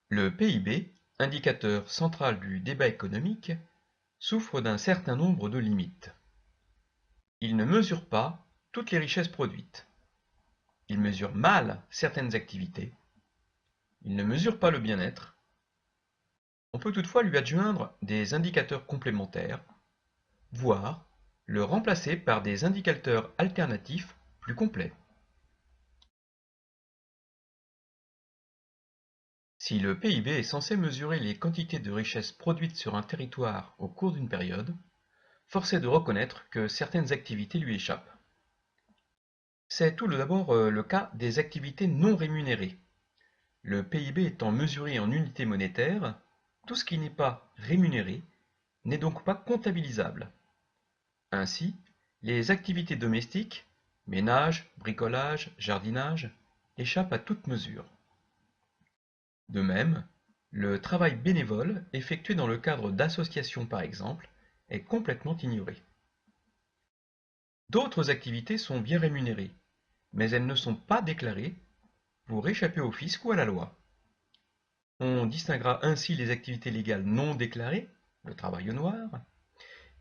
Le PIB, indicateur central du débat économique, souffre d'un certain nombre de limites. Il ne mesure pas toutes les richesses produites. Il mesure mal certaines activités. Il ne mesure pas le bien-être. On peut toutefois lui adjoindre des indicateurs complémentaires, voire le remplacer par des indicateurs alternatifs plus complets. Si le PIB est censé mesurer les quantités de richesses produites sur un territoire au cours d'une période, force est de reconnaître que certaines activités lui échappent. C'est tout d'abord le cas des activités non rémunérées. Le PIB étant mesuré en unités monétaires, tout ce qui n'est pas rémunéré n'est donc pas comptabilisable. Ainsi, les activités domestiques, ménage, bricolage, jardinage, échappent à toute mesure. De même, le travail bénévole effectué dans le cadre d'associations par exemple est complètement ignoré. D'autres activités sont bien rémunérées, mais elles ne sont pas déclarées pour échapper au fisc ou à la loi. On distinguera ainsi les activités légales non déclarées, le travail au noir,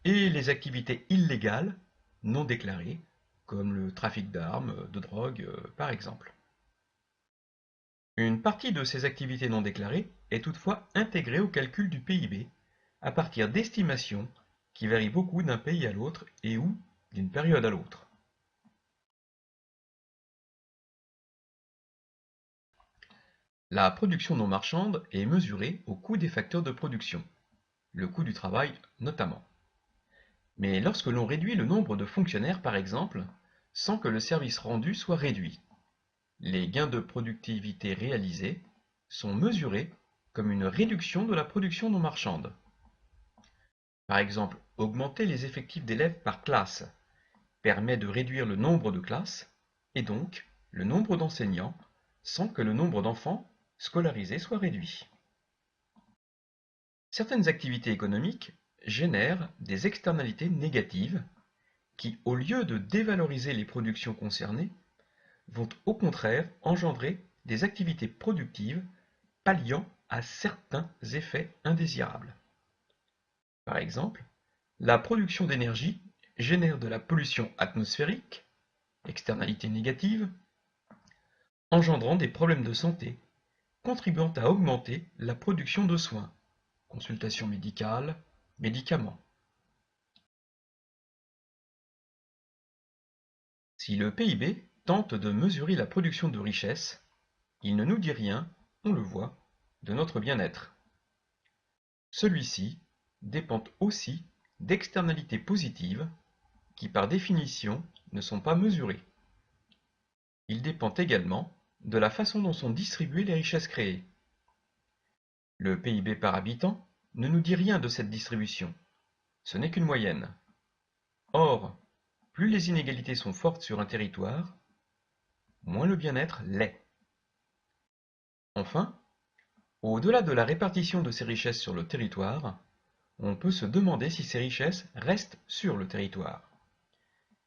et les activités illégales non déclarées, comme le trafic d'armes, de drogue par exemple. Une partie de ces activités non déclarées est toutefois intégrée au calcul du PIB à partir d'estimations qui varient beaucoup d'un pays à l'autre et ou d'une période à l'autre. La production non marchande est mesurée au coût des facteurs de production, le coût du travail notamment. Mais lorsque l'on réduit le nombre de fonctionnaires par exemple, sans que le service rendu soit réduit, les gains de productivité réalisés sont mesurés comme une réduction de la production non marchande. Par exemple, augmenter les effectifs d'élèves par classe permet de réduire le nombre de classes et donc le nombre d'enseignants sans que le nombre d'enfants scolarisés soit réduit. Certaines activités économiques génèrent des externalités négatives qui, au lieu de dévaloriser les productions concernées, vont au contraire engendrer des activités productives palliant à certains effets indésirables. Par exemple, la production d'énergie génère de la pollution atmosphérique, externalité négative, engendrant des problèmes de santé, contribuant à augmenter la production de soins, consultations médicales, médicaments. Si le PIB tente de mesurer la production de richesses, il ne nous dit rien, on le voit, de notre bien-être. Celui-ci dépend aussi d'externalités positives qui par définition ne sont pas mesurées. Il dépend également de la façon dont sont distribuées les richesses créées. Le PIB par habitant ne nous dit rien de cette distribution, ce n'est qu'une moyenne. Or, plus les inégalités sont fortes sur un territoire, moins le bien-être l'est. Enfin, au-delà de la répartition de ces richesses sur le territoire, on peut se demander si ces richesses restent sur le territoire.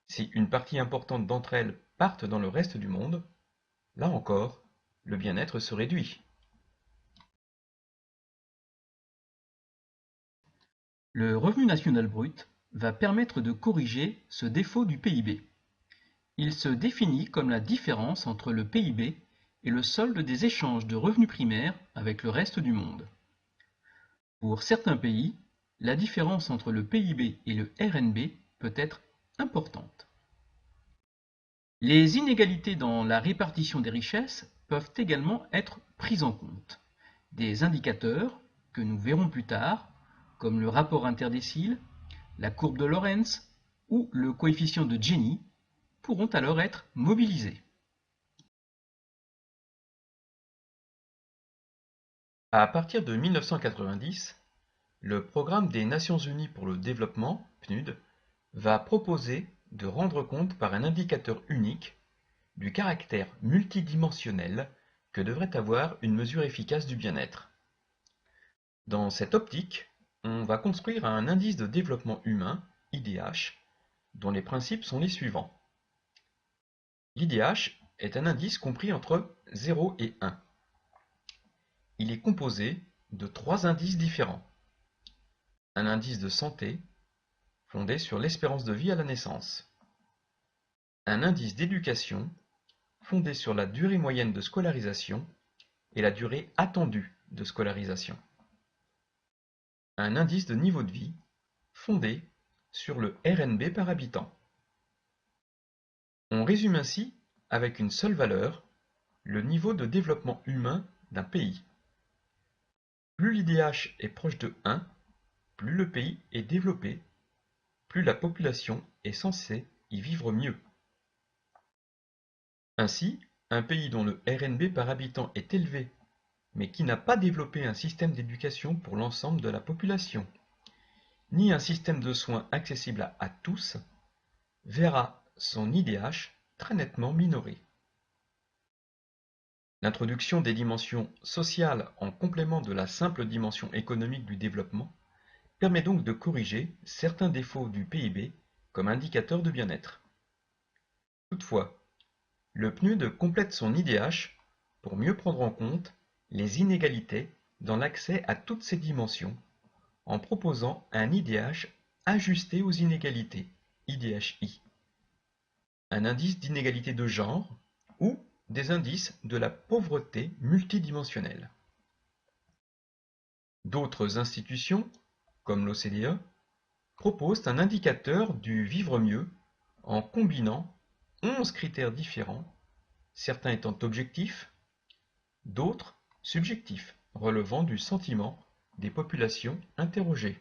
Si une partie importante d'entre elles partent dans le reste du monde, là encore, le bien-être se réduit. Le revenu national brut va permettre de corriger ce défaut du PIB. Il se définit comme la différence entre le PIB et le solde des échanges de revenus primaires avec le reste du monde. Pour certains pays, la différence entre le PIB et le RNB peut être importante. Les inégalités dans la répartition des richesses peuvent également être prises en compte. Des indicateurs, que nous verrons plus tard, comme le rapport interdécile, la courbe de Lorenz ou le coefficient de Gini, pourront alors être mobilisés. À partir de 1990, le Programme des Nations Unies pour le développement, PNUD, va proposer de rendre compte par un indicateur unique du caractère multidimensionnel que devrait avoir une mesure efficace du bien-être. Dans cette optique, on va construire un indice de développement humain, IDH, dont les principes sont les suivants. L'IDH est un indice compris entre 0 et 1. Il est composé de 3 indices différents. Un indice de santé, fondé sur l'espérance de vie à la naissance. Un indice d'éducation, fondé sur la durée moyenne de scolarisation et la durée attendue de scolarisation. Un indice de niveau de vie, fondé sur le RNB par habitant. On résume ainsi, avec une seule valeur, le niveau de développement humain d'un pays. Plus l'IDH est proche de 1, plus le pays est développé, plus la population est censée y vivre mieux. Ainsi, un pays dont le RNB par habitant est élevé, mais qui n'a pas développé un système d'éducation pour l'ensemble de la population, ni un système de soins accessible à tous, verra son IDH très nettement minoré. L'introduction des dimensions sociales en complément de la simple dimension économique du développement permet donc de corriger certains défauts du PIB comme indicateur de bien-être. Toutefois, le PNUD complète son IDH pour mieux prendre en compte les inégalités dans l'accès à toutes ces dimensions en proposant un IDH ajusté aux inégalités, IDHI, un indice d'inégalité de genre ou des indices de la pauvreté multidimensionnelle. D'autres institutions, comme l'OCDE, proposent un indicateur du vivre mieux en combinant 11 critères différents, certains étant objectifs, d'autres subjectifs, relevant du sentiment des populations interrogées.